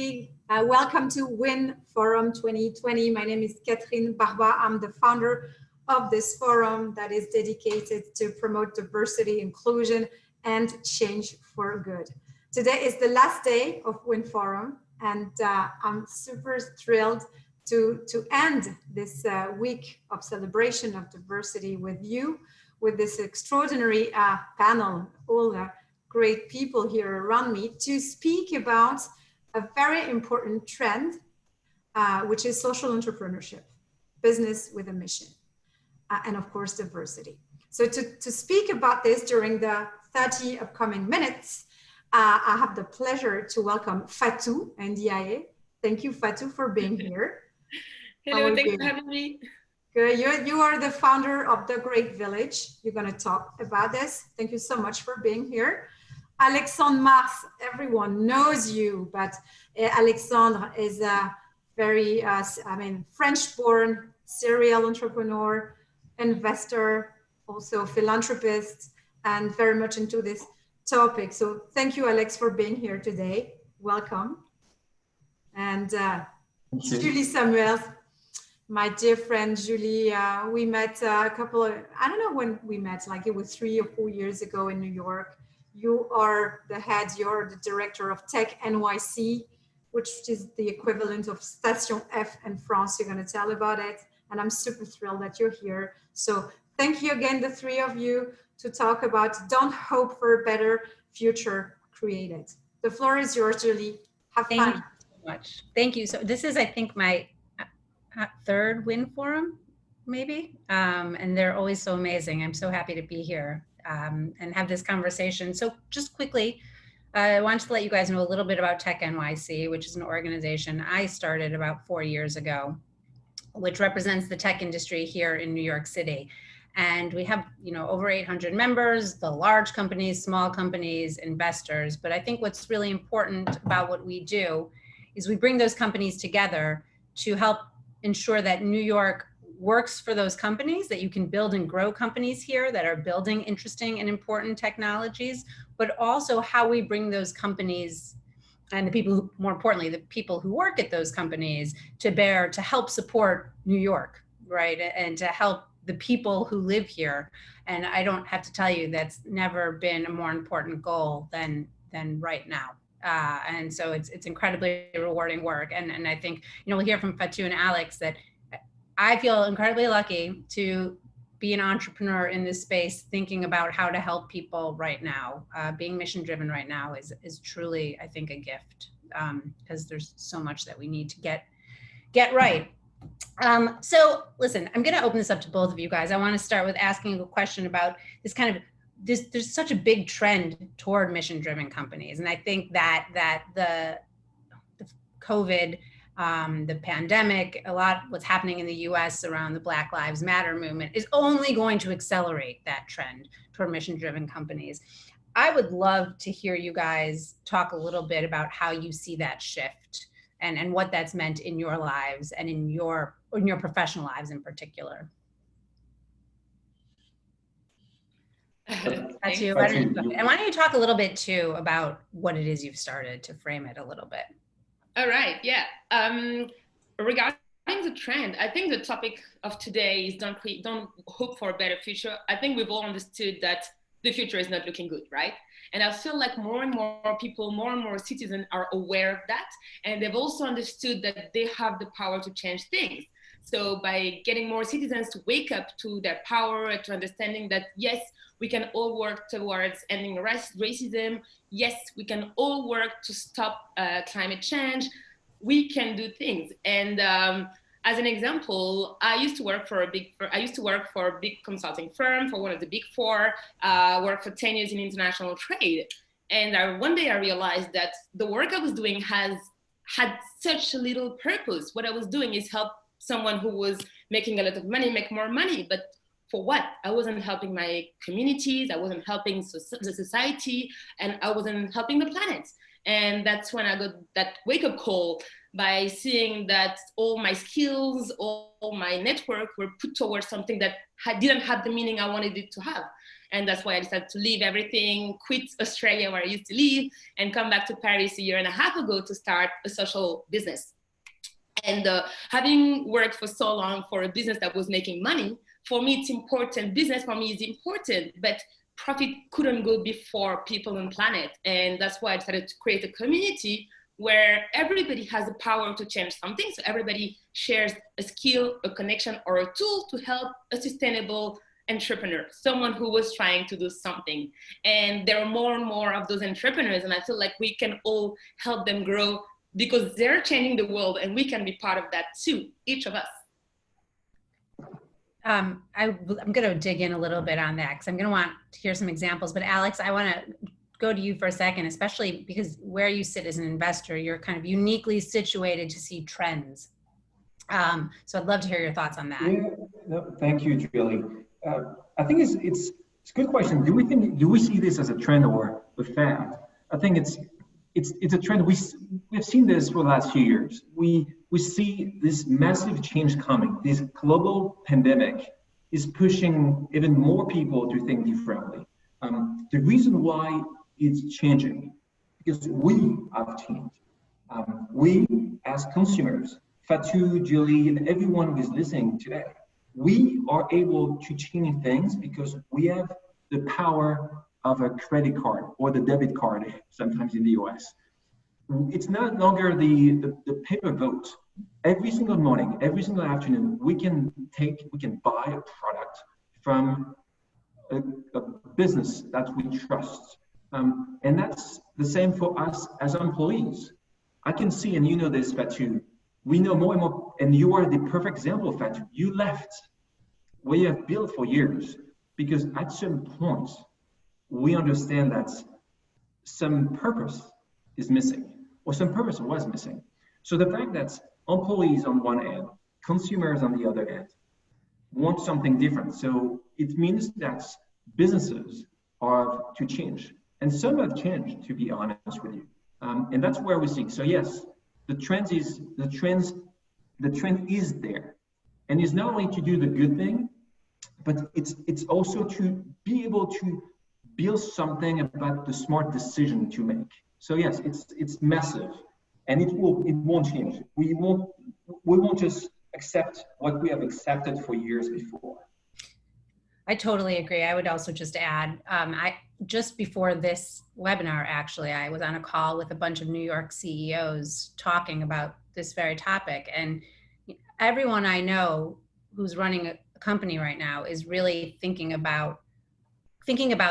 everybody. Welcome to WIN Forum 2020. My name is Catherine Barba. I'm the founder of this forum that is dedicated to promote diversity, inclusion, and change for good. Today is the last day of WIN Forum, and I'm super thrilled to end this week of celebration of diversity with you, with this extraordinary panel, all great people here around me, to speak about a very important trend, which is social entrepreneurship, business with a mission, and of course, diversity. So to speak about this during the 30 upcoming minutes, I have the pleasure to welcome Fatou Ndiaye. Thank you, Fatou, for being here. Hello, thanks for having me. Good. You are the founder of The Great Village. You're going to talk about this. Thank you so much for being here. Alexandre Mars, everyone knows you, but Alexandre is a very, French-born serial entrepreneur, investor, also philanthropist, and very much into this topic. So thank you, Alex, for being here today. Welcome. And Julie Samuels, my dear friend Julie, we met I don't know when we met, like it was 3 or 4 years ago in New York. You are you're the director of Tech NYC, which is the equivalent of Station F in France. You're going to tell about it. And I'm super thrilled that you're here. So thank you again, the three of you, to talk about Don't Hope for a Better Future, Create It. The floor is yours, Julie. Have fun. Thank you so much. Thank you. So this is, I think, my third WIN Forum, maybe. And they're always so amazing. I'm so happy to be here. And have this conversation. So just quickly, I wanted to let you guys know a little bit about Tech NYC, which is an organization I started about 4 years ago, which represents the tech industry here in New York City. And we have, over 800 members, the large companies, small companies, investors. But I think what's really important about what we do is we bring those companies together to help ensure that New York works for those companies, that you can build and grow companies here that are building interesting and important technologies, but also how we bring those companies and the people who, more importantly, the people who work at those companies to bear to help support New York, right? And to help the people who live here. And I don't have to tell you, that's never been a more important goal than right now. And so it's incredibly rewarding work. And I think, we'll hear from Fatou and Alex that I feel incredibly lucky to be an entrepreneur in this space, thinking about how to help people right now. Being mission driven right now is truly, I think, a gift, because there's so much that we need to get right. So listen, I'm going to open this up to both of you guys. I want to start with asking a question about this there's such a big trend toward mission driven companies. And I think that the COVID, the pandemic, a lot what's happening in the US around the Black Lives Matter movement is only going to accelerate that trend toward mission-driven companies. I would love to hear you guys talk a little bit about how you see that shift and what that's meant in your lives and in your professional lives in particular. That's you. And why don't you talk a little bit too about what it is you've started, to frame it a little bit. All right, yeah. Regarding the trend, I think the topic of today is don't hope for a better future. I think we've all understood that the future is not looking good, right? And I feel like more and more people, more and more citizens are aware of that. And they've also understood that they have the power to change things. So by getting more citizens to wake up to their power, to understanding that, yes, we can all work towards ending racism. Yes, we can all work to stop climate change. We can do things. And as an example, I used to work for a big consulting firm, for one of the big four, worked for 10 years in international trade. And one day I realized that the work I was doing had such a little purpose. What I was doing is help someone who was making a lot of money make more money, but for what? I wasn't helping my communities, I wasn't helping the society, and I wasn't helping the planet. And that's when I got that wake-up call by seeing that all my skills, all my network were put towards something that didn't have the meaning I wanted it to have. And that's why I decided to leave everything, quit Australia where I used to live, and come back to Paris a year and a half ago to start a social business. And having worked for so long for a business that was making money, for me, it's important. Business for me is important, but profit couldn't go before people and planet. And that's why I decided to create a community where everybody has the power to change something. So everybody shares a skill, a connection, or a tool to help a sustainable entrepreneur, someone who was trying to do something. And there are more and more of those entrepreneurs, and I feel like we can all help them grow because they're changing the world, and we can be part of that too, each of us. I'm going to dig in a little bit on that because I'm going to want to hear some examples. But Alex, I want to go to you for a second, especially because where you sit as an investor, you're kind of uniquely situated to see trends. So I'd love to hear your thoughts on that. Yeah, no, thank you, Julie. I think it's a good question. Do we see this as a trend or a fad? I think it's a trend. We've seen this for the last few years. We see this massive change coming. This global pandemic is pushing even more people to think differently. The reason why it's changing because we have changed. We as consumers, Fatou, Julie, and everyone who is listening today, we are able to change things because we have the power of a credit card or the debit card, sometimes in the US. It's no longer the paper vote. Every single morning, every single afternoon, we can buy a product from a business that we trust. And that's the same for us as employees. I can see, and you know this, Fatou, we know more and more, and you are the perfect example of that. You left what you have built for years because at some point, we understand that some purpose is missing, or some purpose was missing. So the fact that employees on one end, consumers on the other end, want something different. So it means that businesses are to change. And some have changed, to be honest with you. And that's where we see. So yes, the trend is there. And it's not only to do the good thing, but it's also to be able to build something about the smart decision to make. So yes, it's massive, and it won't change. We won't just accept what we have accepted for years before. I totally agree. I would also just add, just before this webinar, actually, I was on a call with a bunch of New York CEOs talking about this very topic. And everyone I know who's running a company right now is really thinking about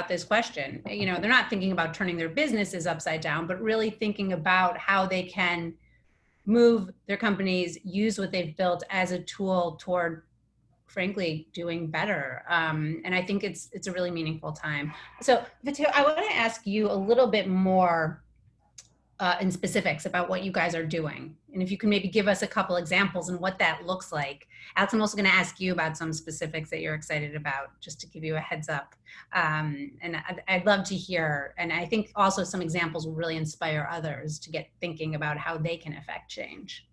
this question. You know, they're not thinking about turning their businesses upside down, but really thinking about how they can move their companies, use what they've built as a tool toward, frankly, doing better. And I think it's a really meaningful time. So Fatou, I want to ask you a little bit more in specifics about what you guys are doing. And if you can maybe give us a couple examples and what that looks like. Alex, I'm also going to ask you about some specifics that you're excited about, just to give you a heads up. And I'd love to hear, and I think also some examples will really inspire others to get thinking about how they can affect change.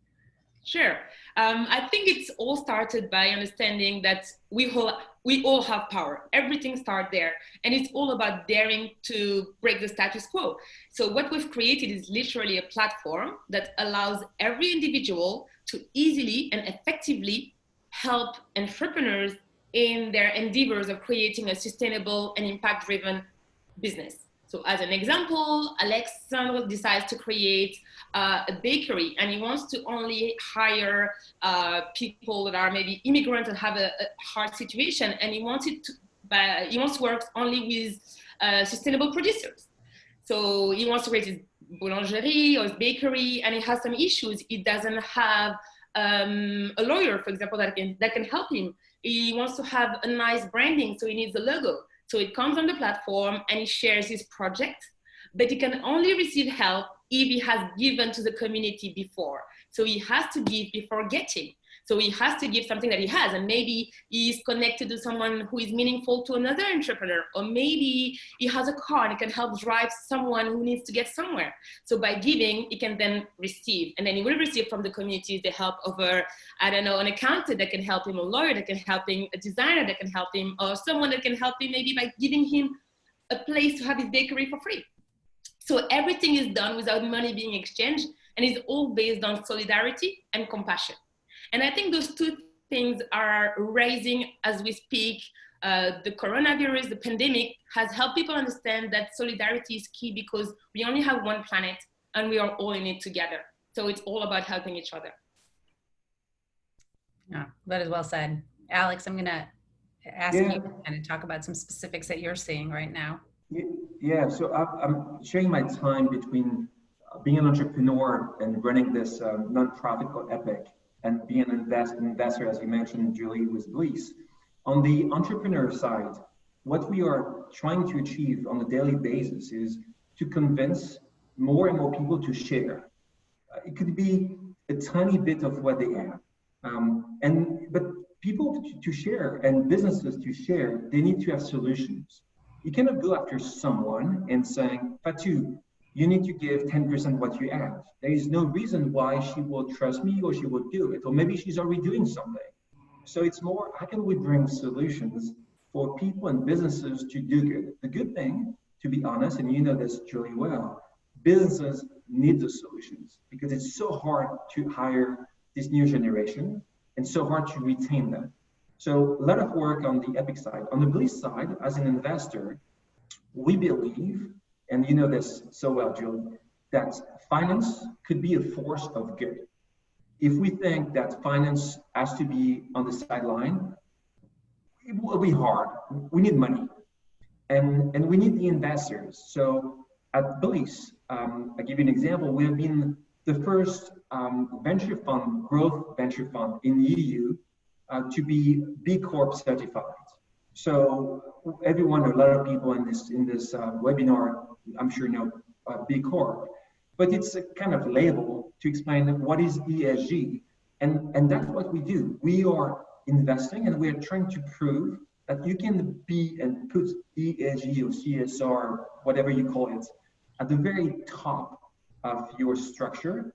Sure. I think it's all started by understanding that we all have power. Everything starts there. And it's all about daring to break the status quo. So what we've created is literally a platform that allows every individual to easily and effectively help entrepreneurs in their endeavors of creating a sustainable and impact-driven business. So as an example, Alexandre decides to create a bakery, and he wants to only hire people that are maybe immigrants and have a hard situation, and he wants to work only with sustainable producers. So he wants to create his boulangerie or his bakery, and he has some issues. He doesn't have a lawyer, for example, that can help him. He wants to have a nice branding, so he needs a logo. So it comes on the platform and he shares his project, but he can only receive help if he has given to the community before. So he has to give before getting. So he has to give something that he has, and maybe he's connected to someone who is meaningful to another entrepreneur, or maybe he has a car and it can help drive someone who needs to get somewhere. So by giving, he can then receive, and then he will receive from the communities the help of I don't know, an accountant that can help him, a lawyer that can help him, a designer that can help him, or someone that can help him maybe by giving him a place to have his bakery for free. So everything is done without money being exchanged, and it's all based on solidarity and compassion. And I think those two things are raising as we speak. The coronavirus, the pandemic, has helped people understand that solidarity is key, because we only have one planet and we are all in it together. So it's all about helping each other. Yeah, that is well said. Alex, I'm going to ask you to kind of talk about some specifics that you're seeing right now. Yeah, so I'm sharing my time between being an entrepreneur and running this nonprofit called Epic, and being an investor, as you mentioned, Julie, with Bliss. On the entrepreneur side, what we are trying to achieve on a daily basis is to convince more and more people to share. It could be a tiny bit of what they have. But people to share and businesses to share, they need to have solutions. You cannot go after someone and saying, Fatou, you need to give 10% what you have. There is no reason why she will trust me or she will do it, or maybe she's already doing something. So it's more, how can we bring solutions for people and businesses to do good? The good thing, to be honest, and you know this, Julie, well, businesses need the solutions, because it's so hard to hire this new generation and so hard to retain them. So a lot of work on the Epic side. On the Bliss side, as an investor, we believe, and you know this so well, Julie, that finance could be a force of good. If we think that finance has to be on the sideline, it will be hard. We need money, and we need the investors. So at Bliss, I'll give you an example. We have been the first venture fund, growth venture fund in the EU to be B Corp certified. So everyone, a lot of people in this webinar, I'm sure know B Corp, but it's a kind of label to explain what is ESG, and that's what we do. We are investing, and we are trying to prove that you can be and put ESG or CSR, whatever you call it, at the very top of your structure,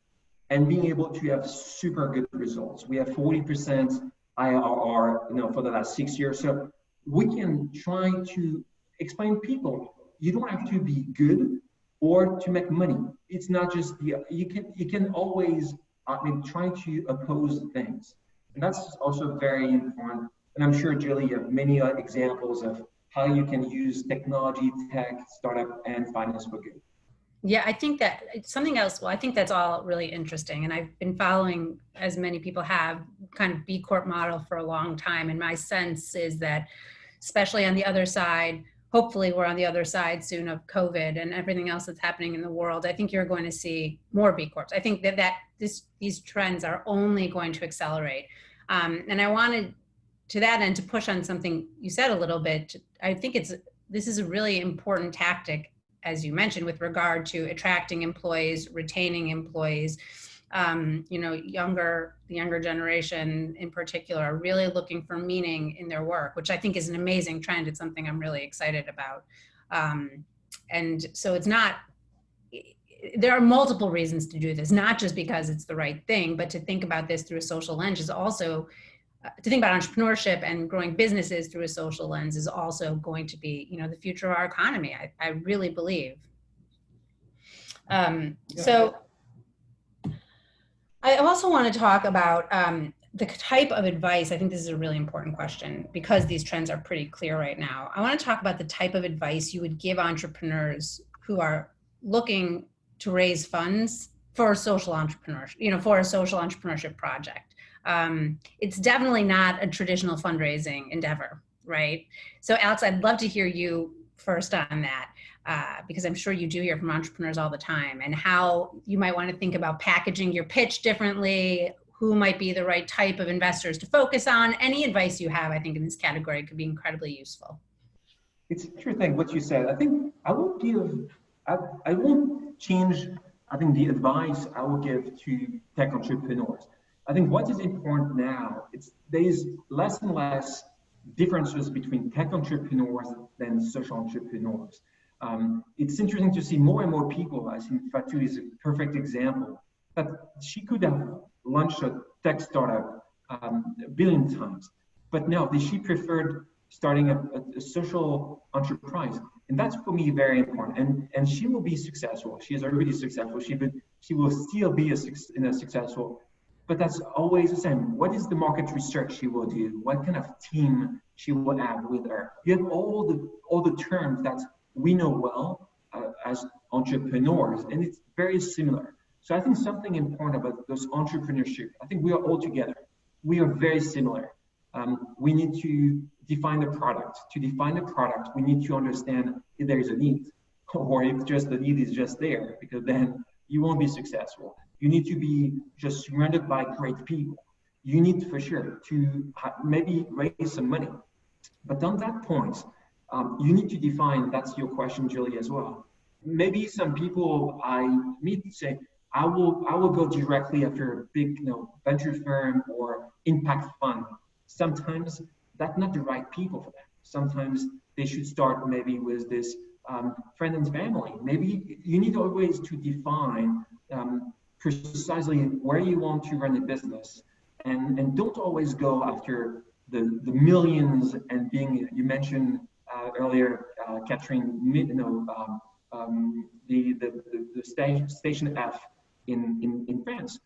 and being able to have super good results. We have 40% IRR, for the last 6 years. So we can try to explain people, you don't have to be good or to make money. It's not just you can always try to oppose things, and that's also very important. And I'm sure, Julie, you have many examples of how you can use technology, tech, startup, and finance for good. Yeah, I think that something else, well, I think that's all really interesting. And I've been following, as many people have, kind of B Corp model for a long time. And my sense is that, especially on the other side, hopefully we're on the other side soon of COVID and everything else that's happening in the world, I think you're going to see more B Corps. I think that these trends are only going to accelerate. And I wanted, to that end, to push on something you said a little bit. I think this is a really important tactic, as you mentioned, with regard to attracting employees, retaining employees. The younger generation in particular are really looking for meaning in their work, which I think is an amazing trend. It's something I'm really excited about. And so there are multiple reasons to do this, not just because it's the right thing, but to think about this through a social lens is also, to think about entrepreneurship and growing businesses through a social lens is also going to be, the future of our economy. I really believe. So I also want to talk about the type of advice. I think this is a really important question because these trends are pretty clear right now. I want to talk about the type of advice you would give entrepreneurs who are looking to raise funds for a social entrepreneurship, for a social entrepreneurship project. It's definitely not a traditional fundraising endeavor, right? So Alex, I'd love to hear you first on that, because I'm sure you do hear from entrepreneurs all the time, and how you might want to think about packaging your pitch differently, who might be the right type of investors to focus on. Any advice you have, I think, in this category could be incredibly useful. It's interesting what you said. I think I won't change, I think, the advice I will give to tech entrepreneurs. I think what is important now, there's less and less differences between tech entrepreneurs than social entrepreneurs. It's interesting to see more and more people. I think Fatou is a perfect example, that she could have launched a tech startup a billion times, but no, she preferred starting a social enterprise. And that's for me very important. And she will be successful. She is already successful. She will still be successful. But that's always the same. What is the market research she will do? What kind of team she will have with her? You have all the terms that we know well as entrepreneurs, and it's very similar. So I think something important about this entrepreneurship, I think we are all together. We are very similar. We need to define the product. To define the product, we need to understand if there is a need, or if just the need is just there, because then you won't be successful. You need to be just surrounded by great people. You need for sure to maybe raise some money. But on that point, you need to define, that's your question, Julie, as well. Maybe some people I meet say, I will go directly after a big venture firm or impact fund. Sometimes that's not the right people for them. Sometimes they should start maybe with this friend and family. Maybe you need always to define precisely where you want to run a business, and don't always go after the millions and being, you mentioned earlier, Catherine, the station F in France.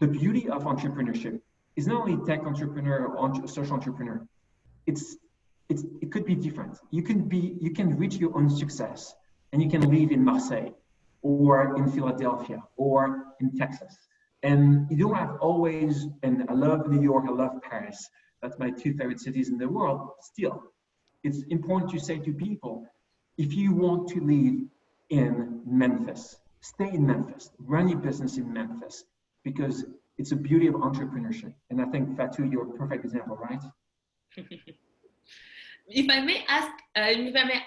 The beauty of entrepreneurship is not only tech entrepreneur or social entrepreneur. It could be different. You can reach your own success, and you can live in Marseille or in Philadelphia or in Texas. And you don't have always, and I love New York, I love Paris. That's my two favorite cities in the world. Still, it's important to say to people, if you want to live in Memphis, stay in Memphis, run your business in Memphis, because it's a beauty of entrepreneurship. And I think, Fatou, you're a perfect example, right? If I may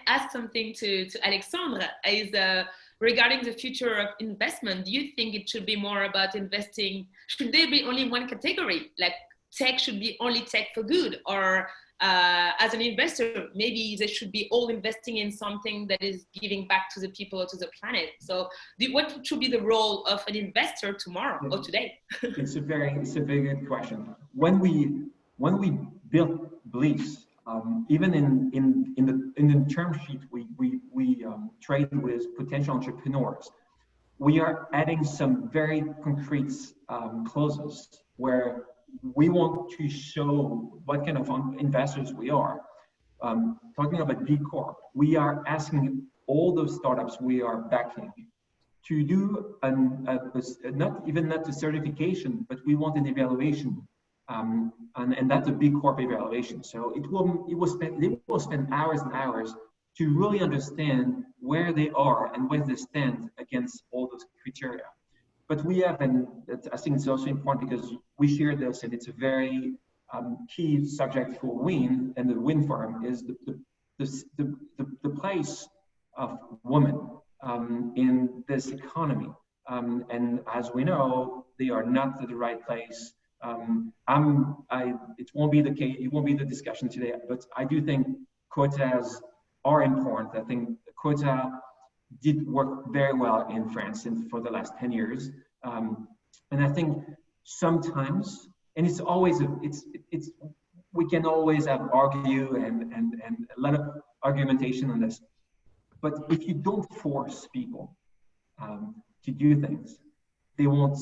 ask something to Alexandre, is regarding the future of investment, do you think it should be more about investing? Should there be only one category, like tech should be only tech for good, or as an investor, maybe they should be all investing in something that is giving back to the people or to the planet? So what should be the role of an investor tomorrow or today? It's a very good question. When we build beliefs, even in the term sheet we trade with potential entrepreneurs, we are adding some very concrete clauses where we want to show what kind of investors we are. Talking about B Corp, we are asking all those startups we are backing to do not the certification, but we want an evaluation, and that's a B Corp evaluation. So they will spend hours and hours to really understand where they are and where they stand against all those criteria. But we have, and I think it's also important because we share this, and it's a very key subject for WIN and the WIN Forum, is the place of women in this economy. And as we know, they are not at the right place. It won't be the case. It won't be the discussion today. But I do think quotas are important. I think quota did work very well in France for the last 10 years. And I think sometimes, and it's always, we can always argue and a lot of argumentation on this. But if you don't force people to do things, they won't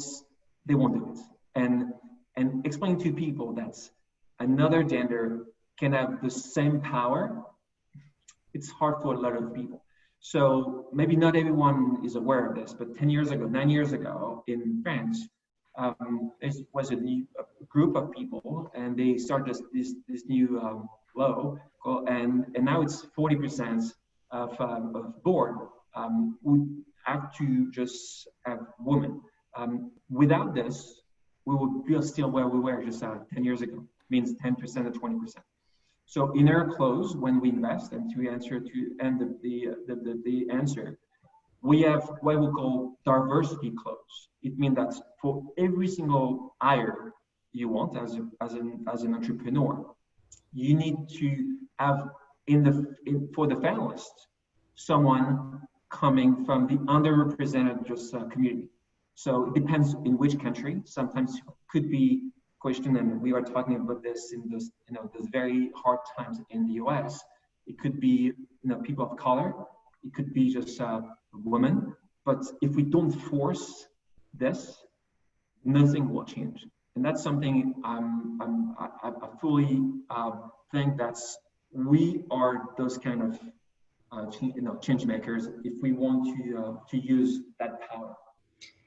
do it. And explain to people that another gender can have the same power, it's hard for a lot of people. So maybe not everyone is aware of this, but 9 years ago in France, it was a group of people, and they started this new law, and now it's 40% of board would have to just have women. Without this, we would be still where we were just 10 years ago. Means 10% or 20%. So in our clause, when we invest, and to answer the answer, we have what we call diversity clause. It means that for every single hire, you want as an entrepreneur. You need to have for the finalists someone coming from the underrepresented community. So it depends in which country. Sometimes it could be question, and we are talking about this in those those very hard times in the US. It could be people of color. It could be just women. But if we don't force this, nothing will change. And that's something I fully think we are those kind of change makers if we want to use that power.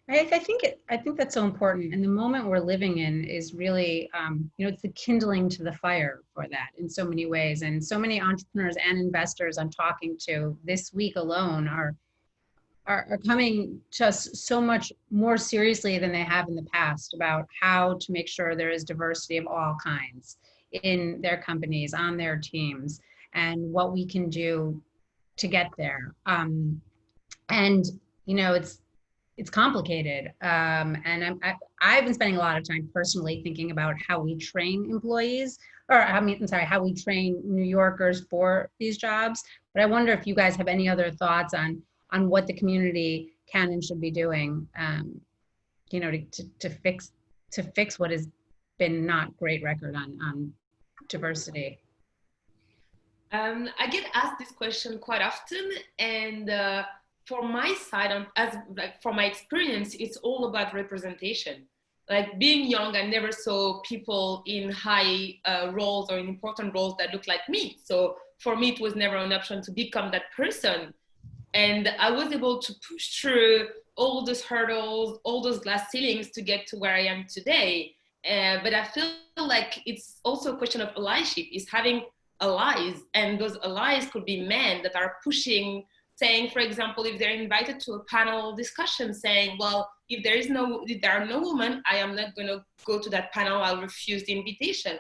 I think that's so important. And the moment we're living in is really, it's the kindling to the fire for that in so many ways. And so many entrepreneurs and investors I'm talking to this week alone are coming to us so much more seriously than they have in the past about how to make sure there is diversity of all kinds in their companies, on their teams, and what we can do to get there. It's complicated. And I've been spending a lot of time personally thinking about how we train employees, how we train New Yorkers for these jobs. But I wonder if you guys have any other thoughts on what the community can and should be doing, to fix what has been not great record on diversity. I get asked this question quite often, and from my side, from my experience, it's all about representation. Like being young, I never saw people in high roles or in important roles that looked like me. So for me, it was never an option to become that person. And I was able to push through all those hurdles, all those glass ceilings to get to where I am today. But I feel like it's also a question of allyship, is having allies. And those allies could be men that are pushing, saying, for example, if they're invited to a panel discussion, saying, well, if there are no women, I am not going to go to that panel, I'll refuse the invitation.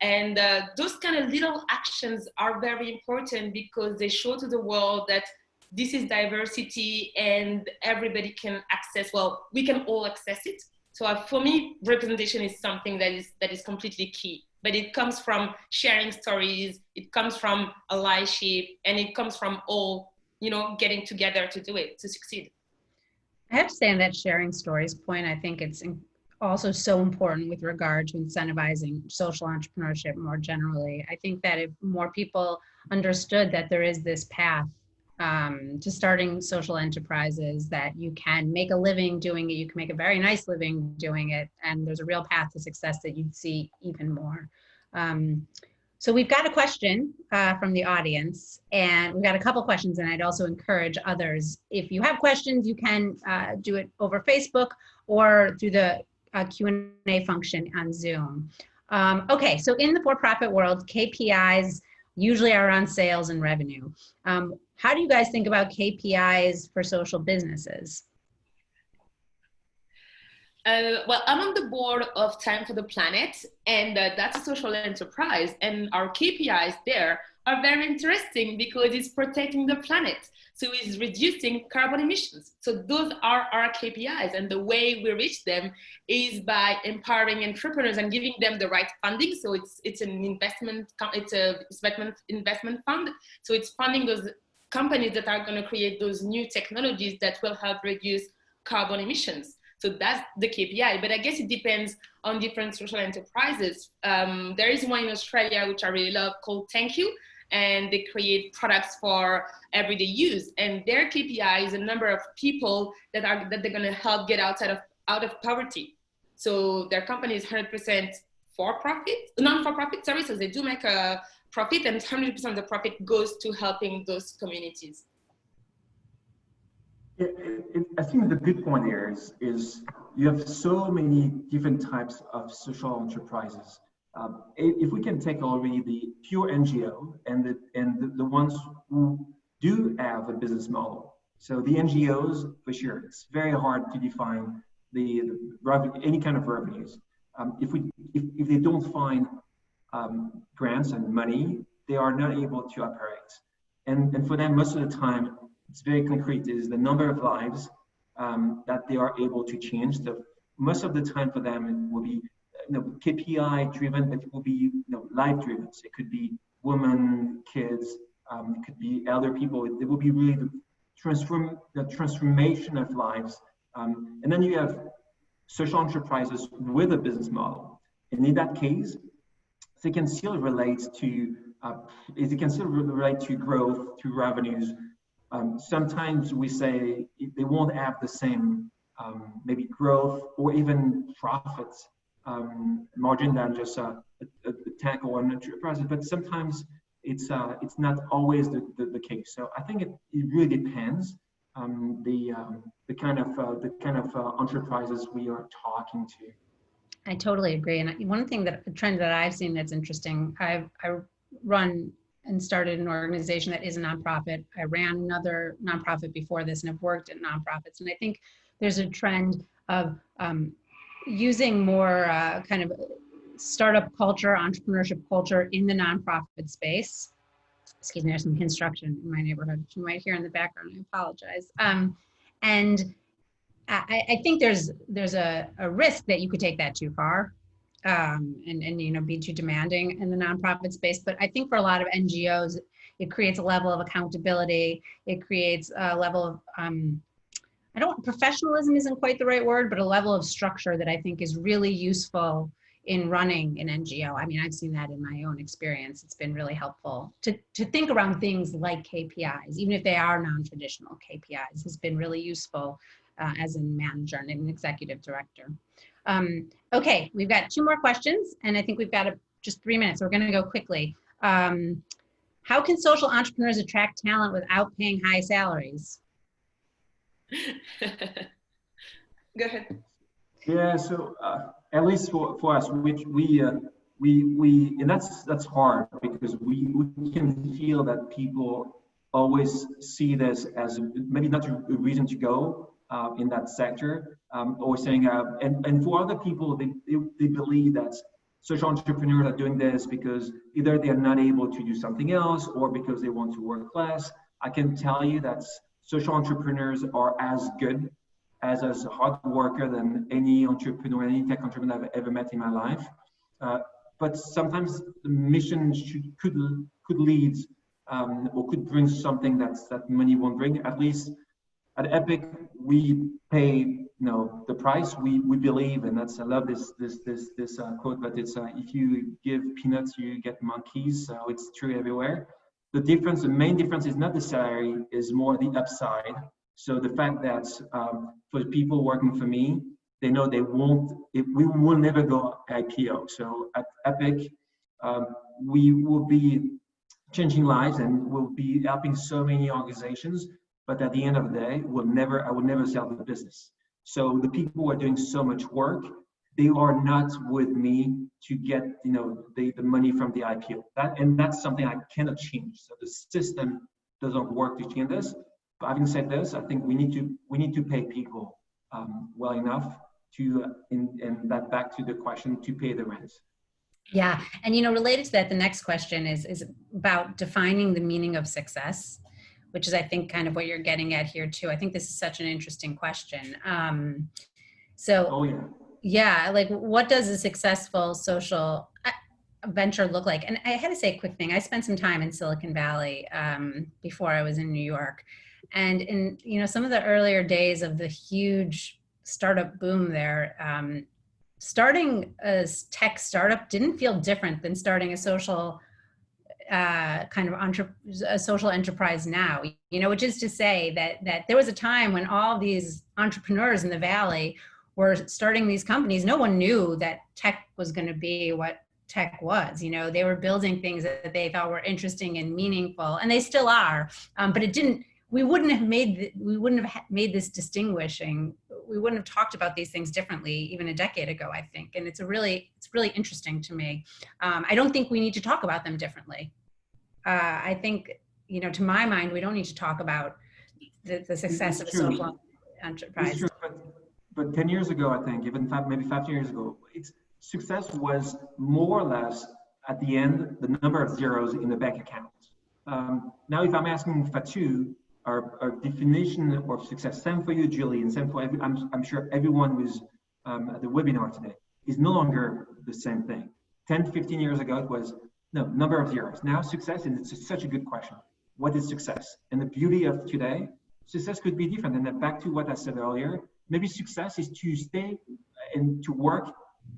And those kind of little actions are very important because they show to the world that this is diversity and everybody can access, we can all access it. So for me, representation is something that is completely key. But it comes from sharing stories, it comes from allyship, and it comes from all getting together to do it, to succeed. I have to say on that sharing stories point, I think it's also so important with regard to incentivizing social entrepreneurship more generally. I think that if more people understood that there is this path to starting social enterprises, that you can make a living doing it, you can make a very nice living doing it, and there's a real path to success that you'd see even more. So we've got a question from the audience, and we've got a couple questions, and I'd also encourage others, if you have questions, you can do it over Facebook or through the Q&A function on Zoom. Okay, so in the for-profit world, KPIs usually are on sales and revenue. How do you guys think about KPIs for social businesses? Well, I'm on the board of Time for the Planet, and that's a social enterprise. And our KPIs there are very interesting because it's protecting the planet. So it's reducing carbon emissions. So those are our KPIs. And the way we reach them is by empowering entrepreneurs and giving them the right funding. So it's an investment fund. So it's funding those companies that are going to create those new technologies that will help reduce carbon emissions. So that's the KPI, but I guess it depends on different social enterprises. There is one in Australia, which I really love, called Thank You, and they create products for everyday use. And their KPI is a number of people that they're going to help get out of poverty. So their company is 100% non-for-profit, so they do make a profit, and 100% of the profit goes to helping those communities. I think the good point here is you have so many different types of social enterprises. If we can take already the pure NGO and the ones who do have a business model. So the NGOs, for sure, it's very hard to define the any kind of revenues. If they don't find grants and money, they are not able to operate. And for them, most of the time, it's very concrete, is the number of lives that they are able to change. So most of the time for them, it will be KPI driven, but it will be life driven. So it could be women, kids, it could be elder people. It will be really the transformation of lives. And then you have social enterprises with a business model. And in that case, they can still relate to growth, to revenues. Sometimes we say they won't have the same maybe growth or even profits margin than just a tech or an enterprise, but sometimes it's not always the case. So I think it really depends the kind of enterprises we are talking to. I totally agree. And one thing a trend that I've seen that's interesting, I run and started an organization that is a nonprofit. I ran another nonprofit before this and have worked at nonprofits. And I think there's a trend of using more kind of startup culture, entrepreneurship culture in the nonprofit space. Excuse me, there's some construction in my neighborhood, which you might hear in the background. I apologize. And I think there's a risk that you could take that too far and be too demanding in the nonprofit space. But I think for a lot of NGOs, it creates a level of accountability. It creates a level of professionalism isn't quite the right word, but a level of structure that I think is really useful in running an NGO. I mean, I've seen that in my own experience. It's been really helpful to think around things like KPIs, even if they are non-traditional KPIs, has been really useful as a manager and an executive director. Okay, we've got 2 more questions, and I think we've got just 3 minutes, so we're gonna go quickly. How can social entrepreneurs attract talent without paying high salaries? Go ahead. Yeah, so at least for us, we and that's hard because we can feel that people always see this as maybe not a reason to go in that sector, or saying, and for other people, they believe that social entrepreneurs are doing this because either they are not able to do something else or because they want to work less. I can tell you that social entrepreneurs are as good as a hard worker than any entrepreneur, any tech entrepreneur I've ever met in my life. But sometimes the mission could lead or could bring something that money won't bring. At least at Epic, we pay the price we believe, and I love this quote, but it's if you give peanuts, you get monkeys. So it's true everywhere. The main difference is not the salary, is more the upside. So the fact that for people working for me, they know we will never go IPO. So at Epic, we will be changing lives and we'll be helping so many organizations. But at the end of the day, I will never sell the business. So the people who are doing so much work, they are not with me to get the money from the IPO. That's something I cannot change. So the system doesn't work to change this. But having said this, I think we need to pay people well enough to, and that back to the question, to pay the rent. Yeah, and related to that, the next question is about defining the meaning of success, which is, I think, kind of what you're getting at here too. I think this is such an interesting question. Yeah, like what does a successful social venture look like? And I had to say a quick thing. I spent some time in Silicon Valley before I was in New York. And in some of the earlier days of the huge startup boom there, starting a tech startup didn't feel different than starting a social a social enterprise now, which is to say that there was a time when all these entrepreneurs in the Valley were starting these companies. No one knew that tech was going to be what tech was. They were building things that they thought were interesting and meaningful, and they still are. But we wouldn't have made this distinguishing. We wouldn't have talked about these things differently even a decade ago, I think. And it's really interesting to me. I don't think we need to talk about them differently. I think, to my mind, we don't need to talk about the success of a social enterprise. It's true, but 10 years ago, I think, even maybe 5 years ago, success was more or less at the end the number of zeros in the bank account. Now, if I'm asking Fatou, our definition of success, same for you, Julie, and same for I'm sure everyone who's at the webinar today, is no longer the same thing. 10, 15 years ago, it was no number of zeros. Now success, and it's such a good question. What is success? And the beauty of today, success could be different. And then back to what I said earlier, maybe success is to stay and to work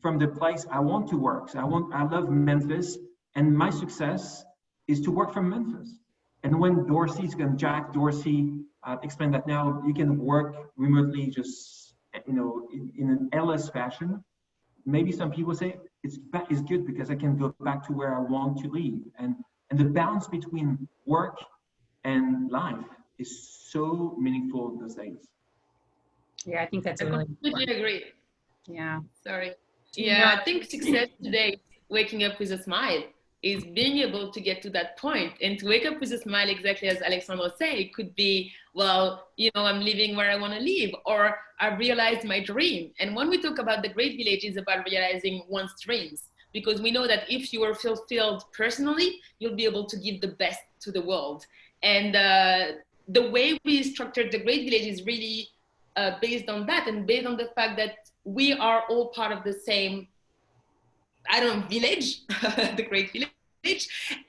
from the place I want to work. So I love Memphis, and my success is to work from Memphis. And when Jack Dorsey explained that now you can work remotely, just in an endless fashion. Maybe some people say it's good because I can go back to where I want to live, and the balance between work and life is so meaningful these days. Yeah, I think that's a I really completely agree. yeah. Sorry. Yeah, I think success today, waking up with a smile, is being able to get to that point. And to wake up with a smile, exactly as Alexandre said, it could be, well, I'm living where I want to live, or I realized my dream. And when we talk about the Great Village, it's about realizing one's dreams, because we know that if you are fulfilled personally, you'll be able to give the best to the world. And the way we structured the Great Village is really based on that, and based on the fact that we are all part of the same, village, the Great Village,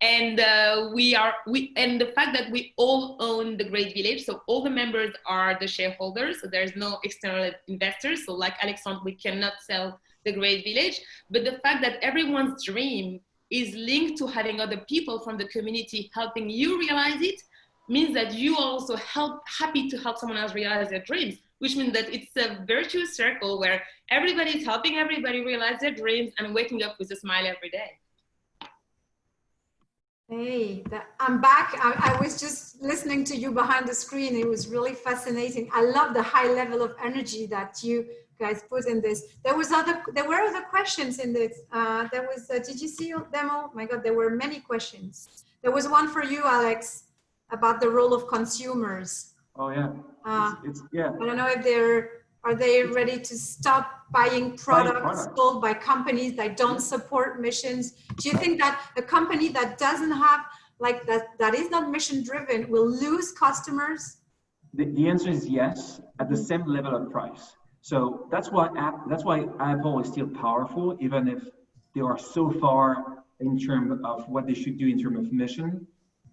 and and the fact that we all own the Great Village, so all the members are the shareholders, so there's no external investors. So like Alexandre, we cannot sell the Great Village, but the fact that everyone's dream is linked to having other people from the community helping you realize it means that you are also happy to help someone else realize their dreams, which means that it's a virtuous circle where everybody is helping everybody realize their dreams and waking up with a smile every day. Hey, I'm back. I was just listening to you behind the screen. It was really fascinating. I love the high level of energy that you guys put in this. There were other questions in this. Did you see them all? My God, there were many questions. There was one for you, Alex, about the role of consumers. Oh yeah. Yeah. I don't know if are they ready to stop buying products sold by companies that don't support missions? Do you think that a company that doesn't have that is not mission driven will lose customers? The answer is yes, at the same level of price. So that's why Apple is still powerful, even if they are so far in terms of what they should do in terms of mission.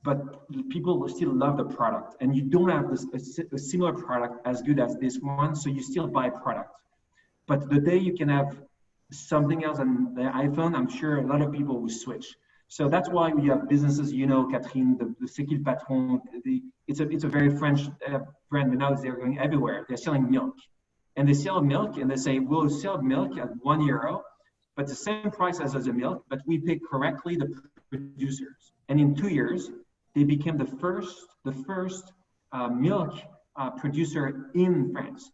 But people will still love the product, and you don't have a similar product as good as this one, so you still buy product. But the day you can have something else on the iPhone, I'm sure a lot of people will switch. So that's why we have businesses, Catherine, the C'est qui le patron, it's a very French brand, but now they're going everywhere. They're selling milk, and they sell milk, and they say, we'll sell milk at €1, but the same price as the milk, but we pay correctly the producers. And in 2 years, they became the first milk producer in France.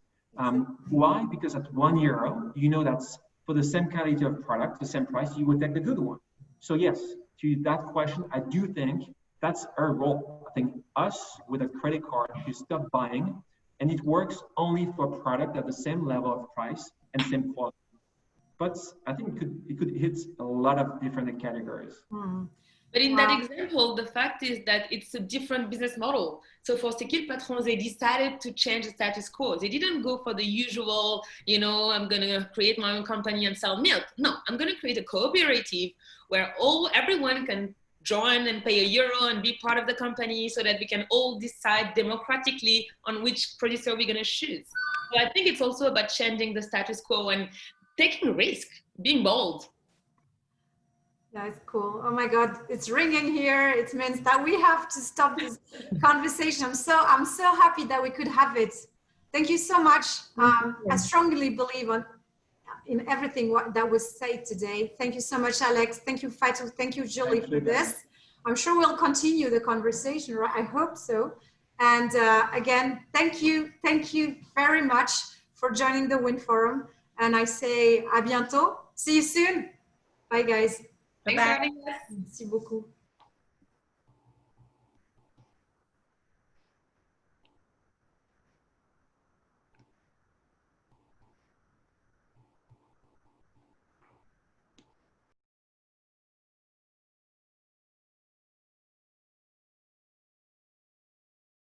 Why? Because at €1, that's for the same quality of product, the same price, you would take the good one. So yes, to that question, I do think that's our role. I think us with a credit card should stop buying, and it works only for product at the same level of price and same quality. But I think it could hit a lot of different categories. Hmm. But in that example, the fact is that it's a different business model. So for C'est qui le patron, they decided to change the status quo. They didn't go for the usual, I'm going to create my own company and sell milk. No, I'm going to create a cooperative where everyone can join and pay €1 and be part of the company, so that we can all decide democratically on which producer we're going to choose. So I think it's also about changing the status quo and taking risk, being bold. That's cool. Oh my God, it's ringing here. It means that we have to stop this conversation. I'm so happy that we could have it. Thank you so much. I strongly believe in everything that was said today. Thank you so much, Alex. Thank you, Fatou. Thank you, Julie, for this. I'm sure we'll continue the conversation, right? I hope so. And again, thank you very much for joining the Wind Forum. And I say à bientôt. See you soon. Bye, guys. Thanks for having us. Merci beaucoup.